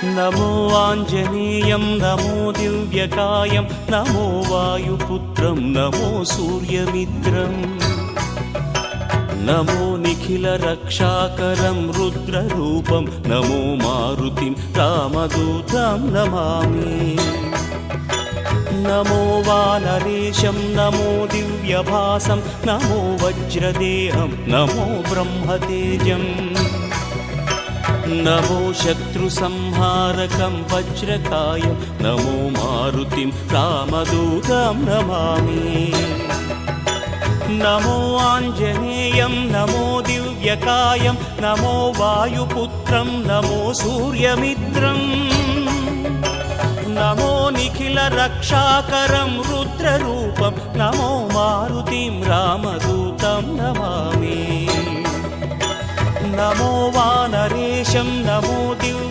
నమో ఆంజనేయం నమో దివ్యకాయం నమో వాయుపుత్రం నమో సూర్యమిత్రం నమో నిఖిల రక్షాకరం రుద్రరూపం నమో మారుతిం రామదూతం నమామి నమో వానరేశం నమో దివ్యభాసం నమో వజ్రదేహం నమో బ్రహ్మతేజం నమో శత్రు సంహారకం వజ్రకాయం నమో మారుతిం రామదూతం నమామి నమో ఆంజనేయం నమో దివ్యకాయం నమో వాయుపుత్రం నమో సూర్యమిత్రం నమో నిఖిల రక్షాకరం రుద్రరూపం నమో మారుతిం రామదూతం నమామి నమో వానరేశం నమో దివ్య